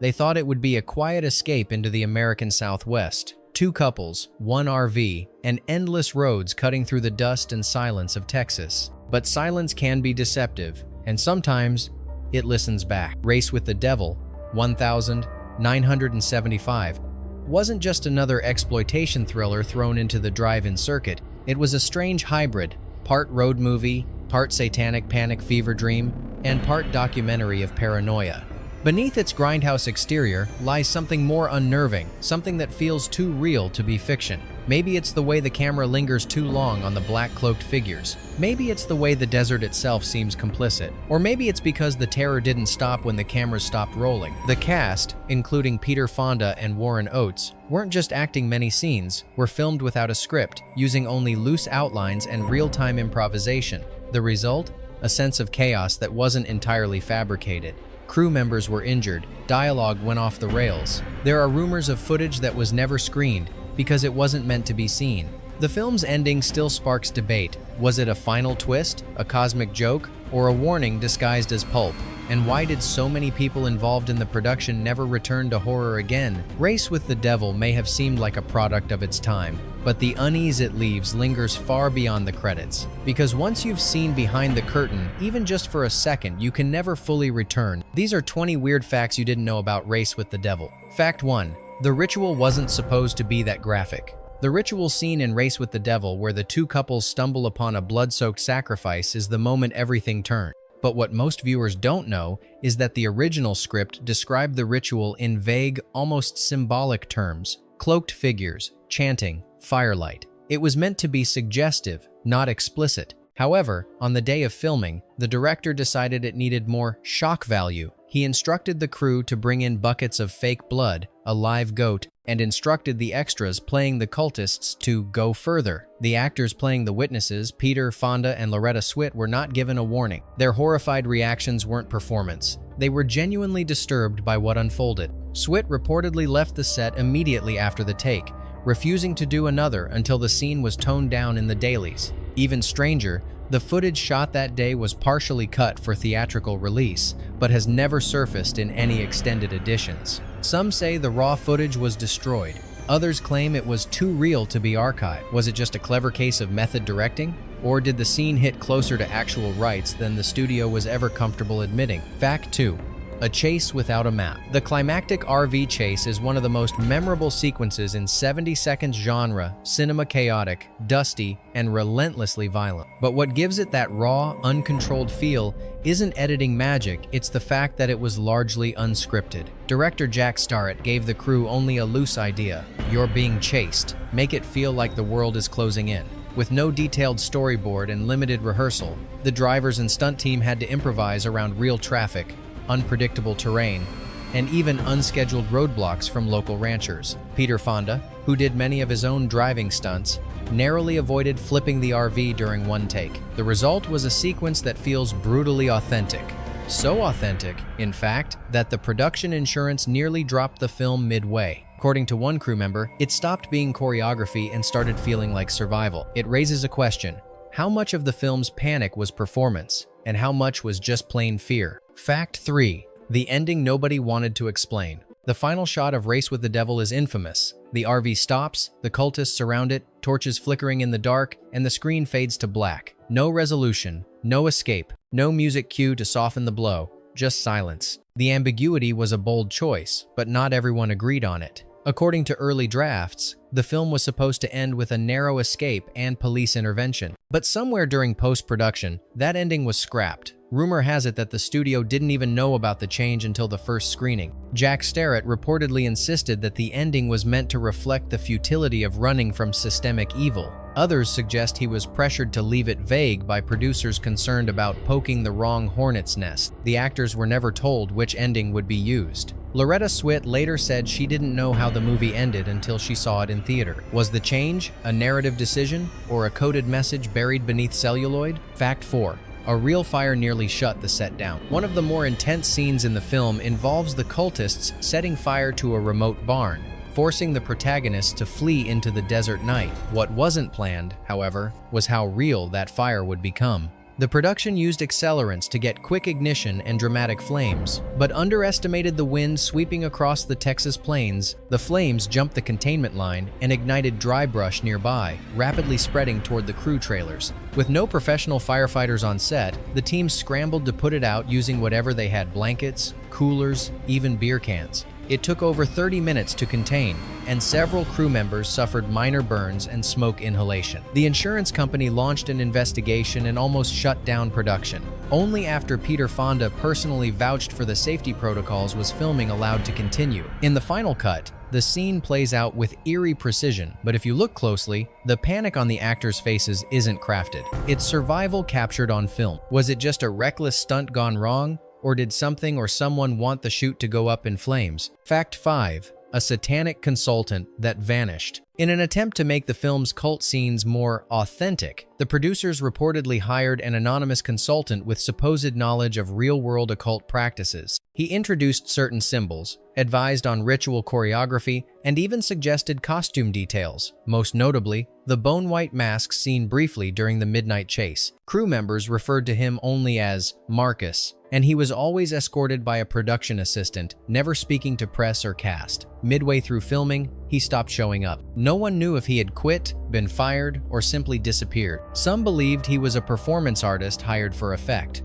They thought it would be a quiet escape into the American Southwest. 2 couples, 1 RV, and endless roads cutting through the dust and silence of Texas. But silence can be deceptive, and sometimes it listens back. Race with the Devil, 1975, wasn't just another exploitation thriller thrown into the drive-in circuit. It was a strange hybrid, part road movie, part satanic panic fever dream, and part documentary of paranoia. Beneath its grindhouse exterior lies something more unnerving, something that feels too real to be fiction. Maybe it's the way the camera lingers too long on the black-cloaked figures. Maybe it's the way the desert itself seems complicit. Or maybe it's because the terror didn't stop when the cameras stopped rolling. The cast, including Peter Fonda and Warren Oates, weren't just acting many scenes, were filmed without a script, using only loose outlines and real-time improvisation. The result? A sense of chaos that wasn't entirely fabricated. Crew members were injured, dialogue went off the rails. There are rumors of footage that was never screened because it wasn't meant to be seen. The film's ending still sparks debate. Was it a final twist, a cosmic joke, or a warning disguised as pulp? And why did so many people involved in the production never return to horror again? Race with the Devil may have seemed like a product of its time, but the unease it leaves lingers far beyond the credits. Because once you've seen behind the curtain, even just for a second, you can never fully return. These are 20 weird facts you didn't know about Race with the Devil. Fact 1. The ritual wasn't supposed to be that graphic. The ritual scene in Race with the Devil, where the 2 couples stumble upon a blood-soaked sacrifice, is the moment everything turned. But what most viewers don't know is that the original script described the ritual in vague, almost symbolic terms: cloaked figures, chanting, firelight. It was meant to be suggestive, not explicit. However, on the day of filming, the director decided it needed more shock value. He instructed the crew to bring in buckets of fake blood, a live goat, and instructed the extras playing the cultists to go further. The actors playing the witnesses, Peter, Fonda, and Loretta Swit, were not given a warning. Their horrified reactions weren't performance. They were genuinely disturbed by what unfolded. Swit reportedly left the set immediately after the take, refusing to do another until the scene was toned down in the dailies. Even stranger, the footage shot that day was partially cut for theatrical release, but has never surfaced in any extended editions. Some say the raw footage was destroyed. Others claim it was too real to be archived. Was it just a clever case of method directing? Or did the scene hit closer to actual rights than the studio was ever comfortable admitting? Fact 2. A chase without a map. The climactic RV chase is one of the most memorable sequences in 70-second genre, cinema chaotic, dusty, and relentlessly violent. But what gives it that raw, uncontrolled feel isn't editing magic, it's the fact that it was largely unscripted. Director Jack Starrett gave the crew only a loose idea: you're being chased. Make it feel like the world is closing in. With no detailed storyboard and limited rehearsal, the drivers and stunt team had to improvise around real traffic, unpredictable terrain, and even unscheduled roadblocks from local ranchers. Peter Fonda, who did many of his own driving stunts, narrowly avoided flipping the RV during one take. The result was a sequence that feels brutally authentic. So authentic, in fact, that the production insurance nearly dropped the film midway. According to one crew member, it stopped being choreography and started feeling like survival. It raises a question: how much of the film's panic was performance, and how much was just plain fear? Fact 3. The ending nobody wanted to explain. The final shot of Race with the Devil is infamous. The RV stops, the cultists surround it, torches flickering in the dark, and the screen fades to black. No resolution, no escape, no music cue to soften the blow, just silence. The ambiguity was a bold choice, but not everyone agreed on it. According to early drafts, the film was supposed to end with a narrow escape and police intervention. But somewhere during post-production, that ending was scrapped. Rumor has it that the studio didn't even know about the change until the first screening. Jack Starrett reportedly insisted that the ending was meant to reflect the futility of running from systemic evil. Others suggest he was pressured to leave it vague by producers concerned about poking the wrong hornet's nest. The actors were never told which ending would be used. Loretta Swit later said she didn't know how the movie ended until she saw it in theater. Was the change a narrative decision or a coded message buried beneath celluloid? Fact 4. A real fire nearly shut the set down. One of the more intense scenes in the film involves the cultists setting fire to a remote barn, forcing the protagonist to flee into the desert night. What wasn't planned, however, was how real that fire would become. The production used accelerants to get quick ignition and dramatic flames, but underestimated the wind sweeping across the Texas plains. The flames jumped the containment line and ignited dry brush nearby, rapidly spreading toward the crew trailers. With no professional firefighters on set, the team scrambled to put it out using whatever they had: blankets, coolers, even beer cans. It took over 30 minutes to contain, and several crew members suffered minor burns and smoke inhalation. The insurance company launched an investigation and almost shut down production. Only after Peter Fonda personally vouched for the safety protocols was filming allowed to continue. In the final cut, the scene plays out with eerie precision, but if you look closely, the panic on the actors' faces isn't crafted. It's survival captured on film. Was it just a reckless stunt gone wrong? Or did something or someone want the shoot to go up in flames? Fact 5. A satanic consultant that vanished. In an attempt to make the film's cult scenes more authentic, the producers reportedly hired an anonymous consultant with supposed knowledge of real-world occult practices. He introduced certain symbols, advised on ritual choreography, and even suggested costume details, most notably, the bone-white mask seen briefly during the midnight chase. Crew members referred to him only as Marcus, and he was always escorted by a production assistant, never speaking to press or cast. Midway through filming, he stopped showing up. No one knew if he had quit, been fired, or simply disappeared. Some believed he was a performance artist hired for effect.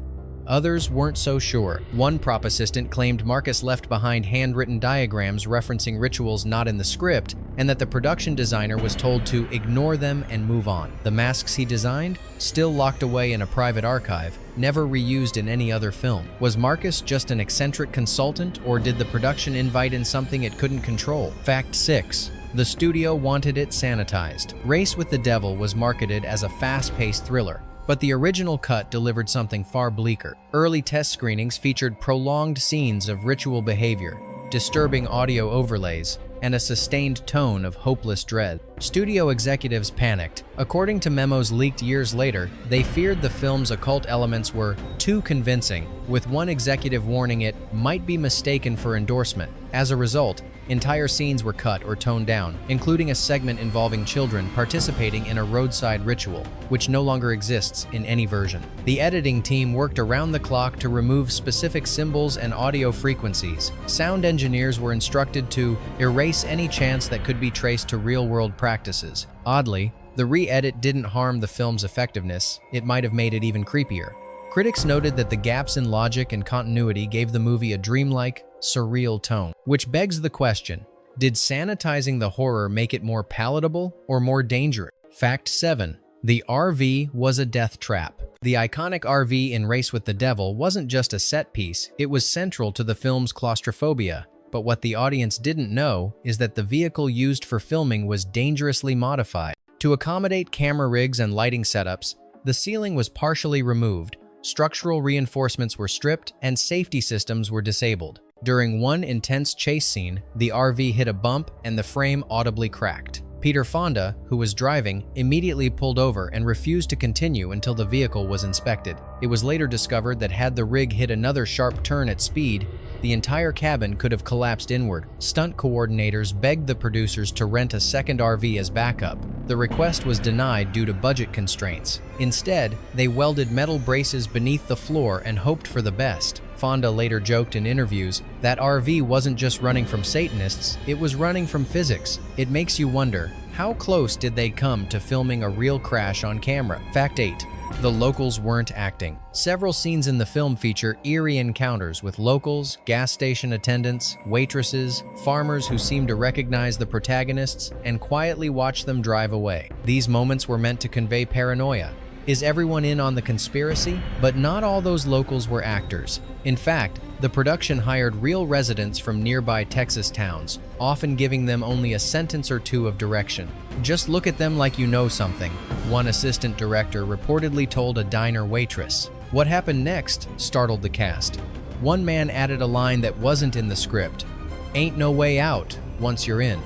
Others weren't so sure. One prop assistant claimed Marcus left behind handwritten diagrams referencing rituals not in the script, and that the production designer was told to ignore them and move on. The masks he designed, still locked away in a private archive, never reused in any other film. Was Marcus just an eccentric consultant, or did the production invite in something it couldn't control? Fact 6. The studio wanted it sanitized. Race with the Devil was marketed as a fast-paced thriller, but the original cut delivered something far bleaker. Early test screenings featured prolonged scenes of ritual behavior, disturbing audio overlays, and a sustained tone of hopeless dread. Studio executives panicked. According to memos leaked years later, they feared the film's occult elements were too convincing, with one executive warning it might be mistaken for endorsement. As a result, entire scenes were cut or toned down, including a segment involving children participating in a roadside ritual, which no longer exists in any version. The editing team worked around the clock to remove specific symbols and audio frequencies. Sound engineers were instructed to erase any chance that could be traced to real-world practices. Oddly, the re-edit didn't harm the film's effectiveness. It might have made it even creepier. Critics noted that the gaps in logic and continuity gave the movie a dreamlike, surreal tone. Which begs the question, did sanitizing the horror make it more palatable or more dangerous? Fact 7. The RV was a death trap. The iconic RV in Race with the Devil wasn't just a set piece, it was central to the film's claustrophobia. But what the audience didn't know is that the vehicle used for filming was dangerously modified. To accommodate camera rigs and lighting setups, the ceiling was partially removed, structural reinforcements were stripped, and safety systems were disabled. During one intense chase scene, the RV hit a bump and the frame audibly cracked. Peter Fonda, who was driving, immediately pulled over and refused to continue until the vehicle was inspected. It was later discovered that had the rig hit another sharp turn at speed, the entire cabin could have collapsed inward. Stunt coordinators begged the producers to rent a second RV as backup. The request was denied due to budget constraints. Instead, they welded metal braces beneath the floor and hoped for the best. Fonda later joked in interviews that RV wasn't just running from Satanists, it was running from physics. It makes you wonder, how close did they come to filming a real crash on camera? Fact 8. The locals weren't acting. Several scenes in the film feature eerie encounters with locals, gas station attendants, waitresses, farmers who seem to recognize the protagonists and quietly watch them drive away. These moments were meant to convey paranoia. Is everyone in on the conspiracy? But not all those locals were actors. In fact, the production hired real residents from nearby Texas towns, often giving them only a sentence or two of direction. Just look at them like you know something, one assistant director reportedly told a diner waitress. What happened next startled the cast. One man added a line that wasn't in the script. "Ain't no way out once you're in."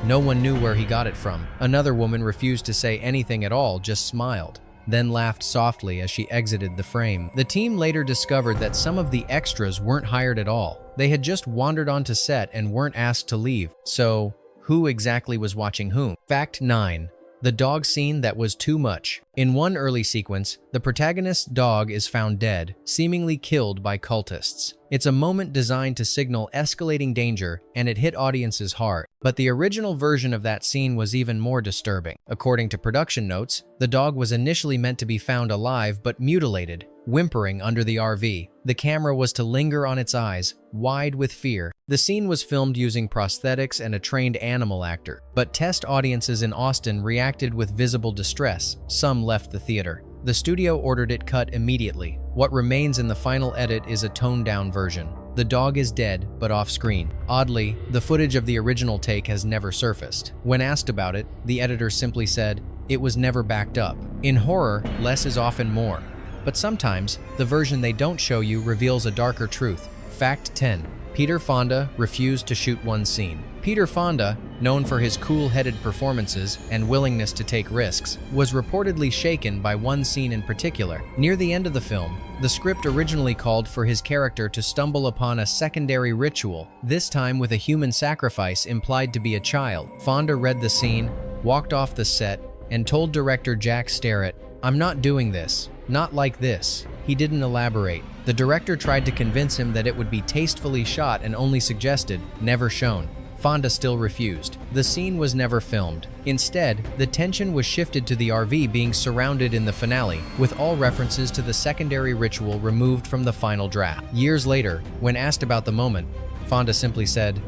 No one knew where he got it from. Another woman refused to say anything at all, just smiled, then laughed softly as she exited the frame. The team later discovered that some of the extras weren't hired at all. They had just wandered onto set and weren't asked to leave. So, who exactly was watching whom? Fact 9. The dog scene that was too much. In one early sequence, the protagonist's dog is found dead, seemingly killed by cultists. It's a moment designed to signal escalating danger, and it hit audiences hard. But the original version of that scene was even more disturbing. According to production notes, the dog was initially meant to be found alive but mutilated, whimpering under the RV. The camera was to linger on its eyes, wide with fear. The scene was filmed using prosthetics and a trained animal actor, but test audiences in Austin reacted with visible distress. Some left the theater. The studio ordered it cut immediately. What remains in the final edit is a toned-down version. The dog is dead, but off-screen. Oddly, the footage of the original take has never surfaced. When asked about it, the editor simply said, "It was never backed up." In horror, less is often more. But sometimes, the version they don't show you reveals a darker truth. Fact 10. Peter Fonda refused to shoot one scene. Peter Fonda, known for his cool-headed performances and willingness to take risks, was reportedly shaken by one scene in particular. Near the end of the film, the script originally called for his character to stumble upon a secondary ritual, this time with a human sacrifice implied to be a child. Fonda read the scene, walked off the set, and told director Jack Starrett, "I'm not doing this. Not like this." He didn't elaborate. The director tried to convince him that it would be tastefully shot and only suggested, never shown. Fonda still refused. The scene was never filmed. Instead, the tension was shifted to the RV being surrounded in the finale, with all references to the secondary ritual removed from the final draft. Years later, when asked about the moment, Fonda simply said,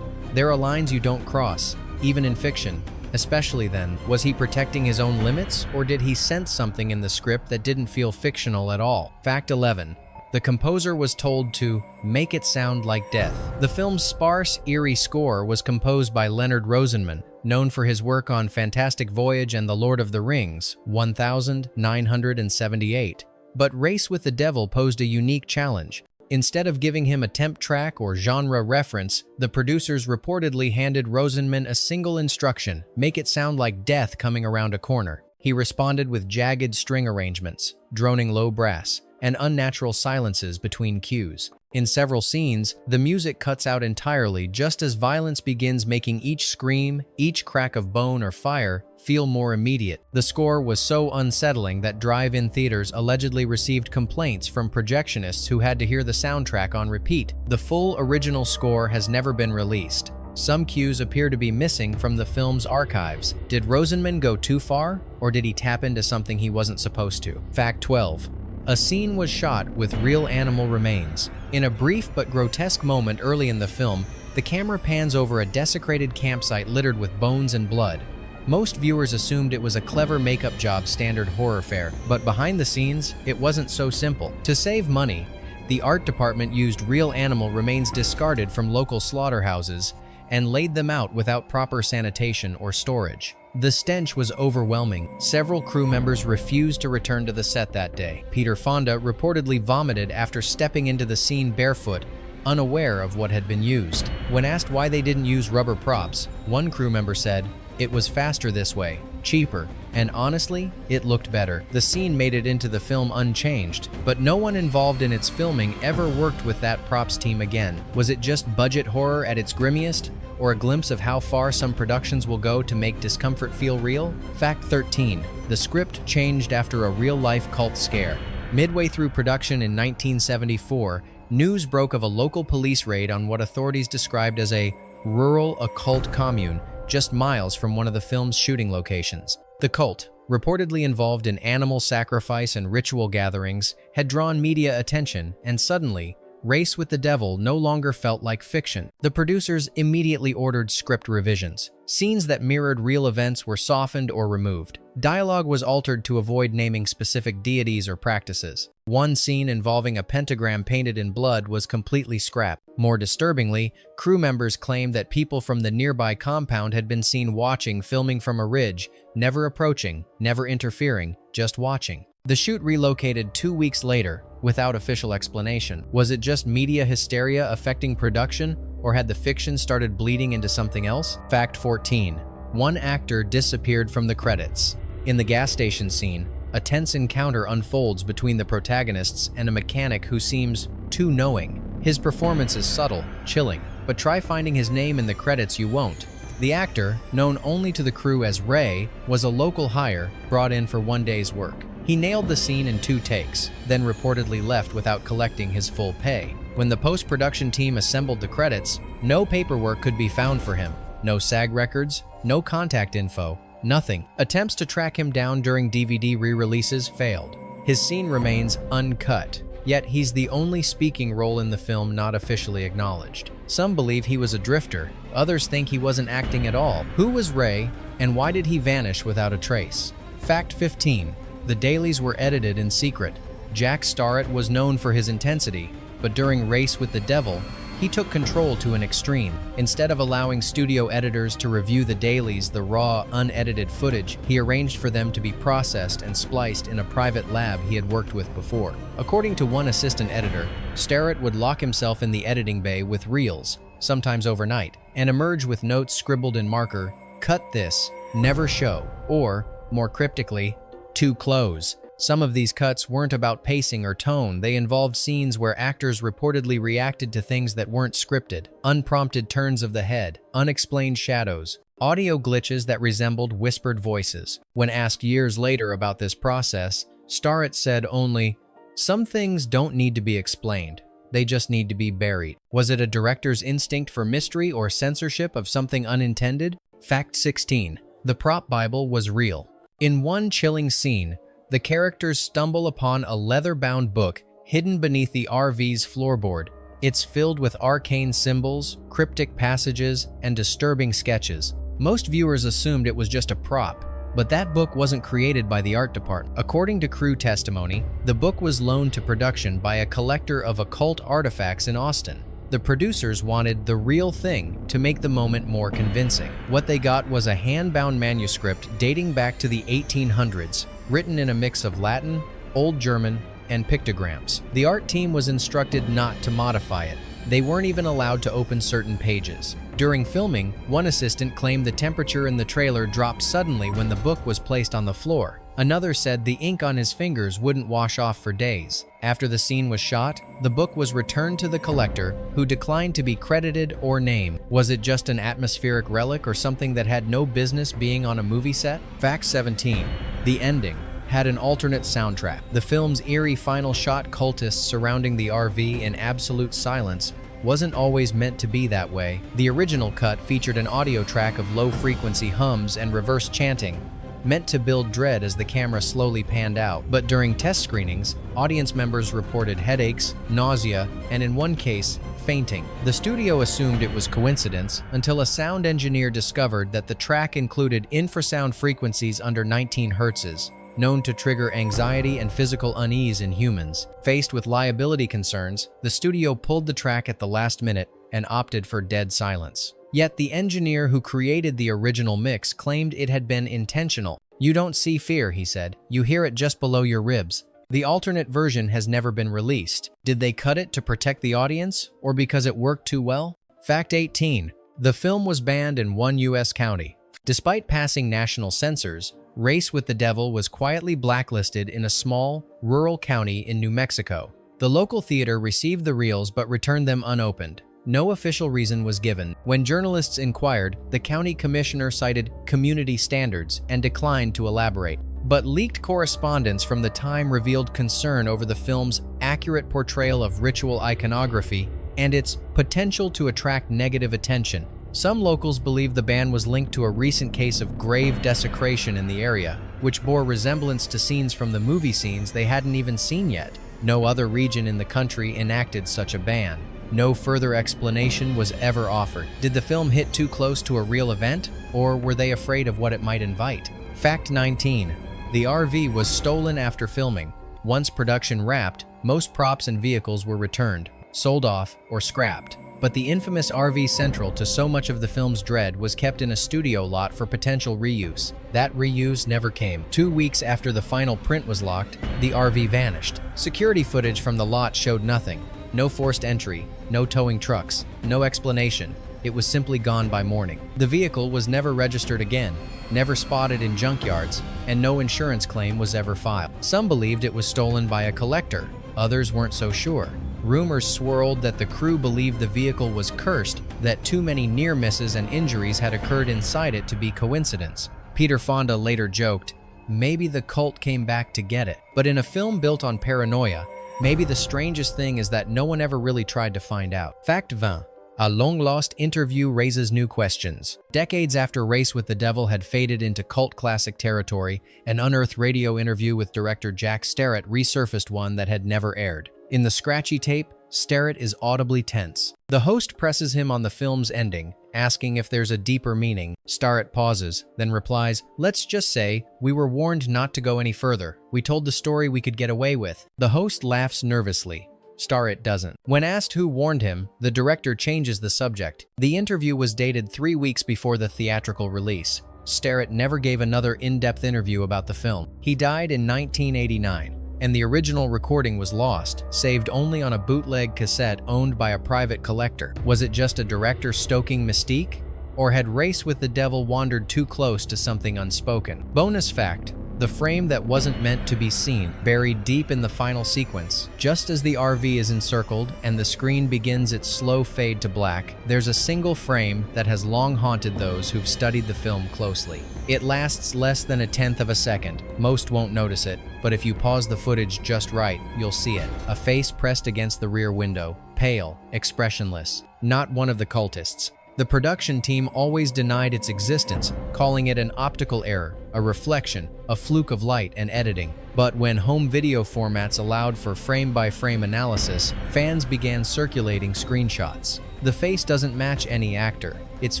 "There are lines you don't cross, even in fiction." Especially then, was he protecting his own limits, or did he sense something in the script that didn't feel fictional at all? Fact 11. The composer was told to make it sound like death. The film's sparse, eerie score was composed by Leonard Rosenman, known for his work on Fantastic Voyage and The Lord of the Rings, 1978. But Race with the Devil posed a unique challenge. Instead of giving him a temp track or genre reference, the producers reportedly handed Rosenman a single instruction: make it sound like death coming around a corner. He responded with jagged string arrangements, droning low brass, and unnatural silences between cues. In several scenes, the music cuts out entirely just as violence begins, making each scream, each crack of bone or fire, feel more immediate. The score was so unsettling that drive-in theaters allegedly received complaints from projectionists who had to hear the soundtrack on repeat. The full original score has never been released. Some cues appear to be missing from the film's archives. Did Rosenman go too far, or did he tap into something he wasn't supposed to? Fact 12. A scene was shot with real animal remains. In a brief but grotesque moment early in the film, the camera pans over a desecrated campsite littered with bones and blood. Most viewers assumed it was a clever makeup job standard horror fare, but behind the scenes, it wasn't so simple. To save money, the art department used real animal remains discarded from local slaughterhouses and laid them out without proper sanitation or storage. The stench was overwhelming. Several crew members refused to return to the set that day. Peter Fonda reportedly vomited after stepping into the scene barefoot, unaware of what had been used. When asked why they didn't use rubber props, one crew member said, "It was faster this way, cheaper, and honestly, it looked better." The scene made it into the film unchanged, but no one involved in its filming ever worked with that props team again. Was it just budget horror at its grimmiest, or a glimpse of how far some productions will go to make discomfort feel real? Fact 13. The script changed after a real-life cult scare. Midway through production in 1974, news broke of a local police raid on what authorities described as a rural occult commune just miles from one of the film's shooting locations. The cult, reportedly involved in animal sacrifice and ritual gatherings, had drawn media attention, and suddenly, Race with the Devil no longer felt like fiction. The producers immediately ordered script revisions. Scenes that mirrored real events were softened or removed. Dialogue was altered to avoid naming specific deities or practices. One scene involving a pentagram painted in blood was completely scrapped. More disturbingly, crew members claimed that people from the nearby compound had been seen watching, filming from a ridge, never approaching, never interfering, just watching. The shoot relocated 2 weeks later, without official explanation. Was it just media hysteria affecting production, or had the fiction started bleeding into something else? Fact 14. One actor disappeared from the credits. In the gas station scene, a tense encounter unfolds between the protagonists and a mechanic who seems too knowing. His performance is subtle, chilling, but try finding his name in the credits, you won't. The actor, known only to the crew as Ray, was a local hire brought in for one day's work. He nailed the scene in 2 takes, then reportedly left without collecting his full pay. When the post-production team assembled the credits, no paperwork could be found for him. No SAG records, no contact info, nothing. Attempts to track him down during DVD re-releases failed. His scene remains uncut, yet he's the only speaking role in the film not officially acknowledged. Some believe he was a drifter, others think he wasn't acting at all. Who was Ray, and why did he vanish without a trace? Fact 15. The dailies were edited in secret. Jack Starrett was known for his intensity, but during Race with the Devil, he took control to an extreme. Instead of allowing studio editors to review the dailies, the raw, unedited footage, he arranged for them to be processed and spliced in a private lab he had worked with before. According to one assistant editor, Starrett would lock himself in the editing bay with reels, sometimes overnight, and emerge with notes scribbled in marker, "Cut this, never show," or, more cryptically, "Too close." Some of these cuts weren't about pacing or tone, they involved scenes where actors reportedly reacted to things that weren't scripted, unprompted turns of the head, unexplained shadows, audio glitches that resembled whispered voices. When asked years later about this process, Starrett said only, "Some things don't need to be explained, they just need to be buried." Was it a director's instinct for mystery or censorship of something unintended? Fact 16. The prop Bible was real. In one chilling scene, the characters stumble upon a leather-bound book hidden beneath the RV's floorboard. It's filled with arcane symbols, cryptic passages, and disturbing sketches. Most viewers assumed it was just a prop, but that book wasn't created by the art department. According to crew testimony, the book was loaned to production by a collector of occult artifacts in Austin. The producers wanted the real thing to make the moment more convincing. What they got was a hand-bound manuscript dating back to the 1800s, written in a mix of Latin, Old German, and pictograms. The art team was instructed not to modify it. They weren't even allowed to open certain pages. During filming, one assistant claimed the temperature in the trailer dropped suddenly when the book was placed on the floor. Another said the ink on his fingers wouldn't wash off for days. After the scene was shot, the book was returned to the collector, who declined to be credited or named. Was it just an atmospheric relic or something that had no business being on a movie set? Fact 17. The ending had an alternate soundtrack. The film's eerie final shot cultists surrounding the RV in absolute silence wasn't always meant to be that way. The original cut featured an audio track of low-frequency hums and reverse chanting, meant to build dread as the camera slowly panned out. But during test screenings, audience members reported headaches, nausea, and in one case, fainting. The studio assumed it was coincidence until a sound engineer discovered that the track included infrasound frequencies under 19 hertzes, known to trigger anxiety and physical unease in humans. Faced with liability concerns, the studio pulled the track at the last minute and opted for dead silence. Yet the engineer who created the original mix claimed it had been intentional. "You don't see fear," he said. "You hear it just below your ribs." The alternate version has never been released. Did they cut it to protect the audience, or because it worked too well? Fact 18. The film was banned in one U.S. county. Despite passing national censors, Race with the Devil was quietly blacklisted in a small, rural county in New Mexico. The local theater received the reels but returned them unopened. No official reason was given. When journalists inquired, the county commissioner cited community standards and declined to elaborate. But leaked correspondence from the time revealed concern over the film's accurate portrayal of ritual iconography and its potential to attract negative attention. Some locals believe the ban was linked to a recent case of grave desecration in the area, which bore resemblance to scenes from the movie scenes they hadn't even seen yet. No other region in the country enacted such a ban. No further explanation was ever offered. Did the film hit too close to a real event, or were they afraid of what it might invite? Fact 19. The RV was stolen after filming. Once production wrapped, most props and vehicles were returned, sold off, or scrapped. But the infamous RV central to so much of the film's dread was kept in a studio lot for potential reuse. That reuse never came. 2 weeks after the final print was locked, the RV vanished. Security footage from the lot showed nothing. No forced entry, no towing trucks, no explanation. It was simply gone by morning. The vehicle was never registered again, never spotted in junkyards, and no insurance claim was ever filed. Some believed it was stolen by a collector, others weren't so sure. Rumors swirled that the crew believed the vehicle was cursed, that too many near misses and injuries had occurred inside it to be coincidence. Peter Fonda later joked, "Maybe the cult came back to get it." But in a film built on paranoia, maybe the strangest thing is that no one ever really tried to find out. Fact 20. A long-lost interview raises new questions. Decades after Race with the Devil had faded into cult classic territory, an unearthed radio interview with director Jack Starrett resurfaced one that had never aired. In the scratchy tape, Starrett is audibly tense. The host presses him on the film's ending, asking if there's a deeper meaning. Starrett pauses, then replies, "Let's just say, we were warned not to go any further. We told the story we could get away with." The host laughs nervously. Starrett doesn't. When asked who warned him, the director changes the subject. The interview was dated 3 weeks before the theatrical release. Starrett never gave another in-depth interview about the film. He died in 1989, and the original recording was lost, saved only on a bootleg cassette owned by a private collector. Was it just a director stoking mystique? Or had Race with the Devil wandered too close to something unspoken? Bonus fact: the frame that wasn't meant to be seen, buried deep in the final sequence. Just as the RV is encircled and the screen begins its slow fade to black, there's a single frame that has long haunted those who've studied the film closely. It lasts less than 1/10 of a second. Most won't notice it, but if you pause the footage just right, you'll see it. A face pressed against the rear window, pale, expressionless, not one of the cultists. The production team always denied its existence, calling it an optical error, a reflection, a fluke of light and editing. But when home video formats allowed for frame-by-frame analysis, fans began circulating screenshots. The face doesn't match any actor. Its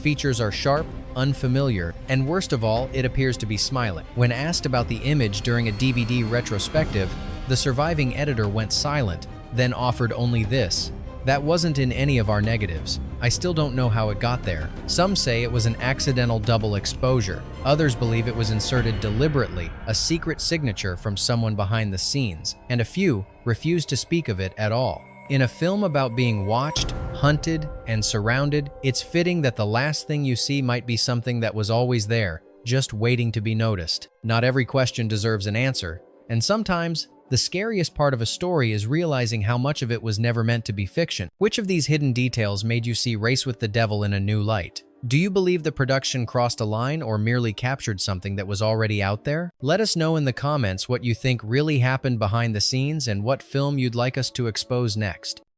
features are sharp, unfamiliar, and worst of all, it appears to be smiling. When asked about the image during a DVD retrospective, the surviving editor went silent, then offered only this: "That wasn't in any of our negatives. I still don't know how it got there." Some say it was an accidental double exposure. Others believe it was inserted deliberately, a secret signature from someone behind the scenes, and a few refuse to speak of it at all. In a film about being watched, hunted, and surrounded, it's fitting that the last thing you see might be something that was always there, just waiting to be noticed. Not every question deserves an answer, and sometimes the scariest part of a story is realizing how much of it was never meant to be fiction. Which of these hidden details made you see Race with the Devil in a new light? Do you believe the production crossed a line or merely captured something that was already out there? Let us know in the comments what you think really happened behind the scenes and what film you'd like us to expose next.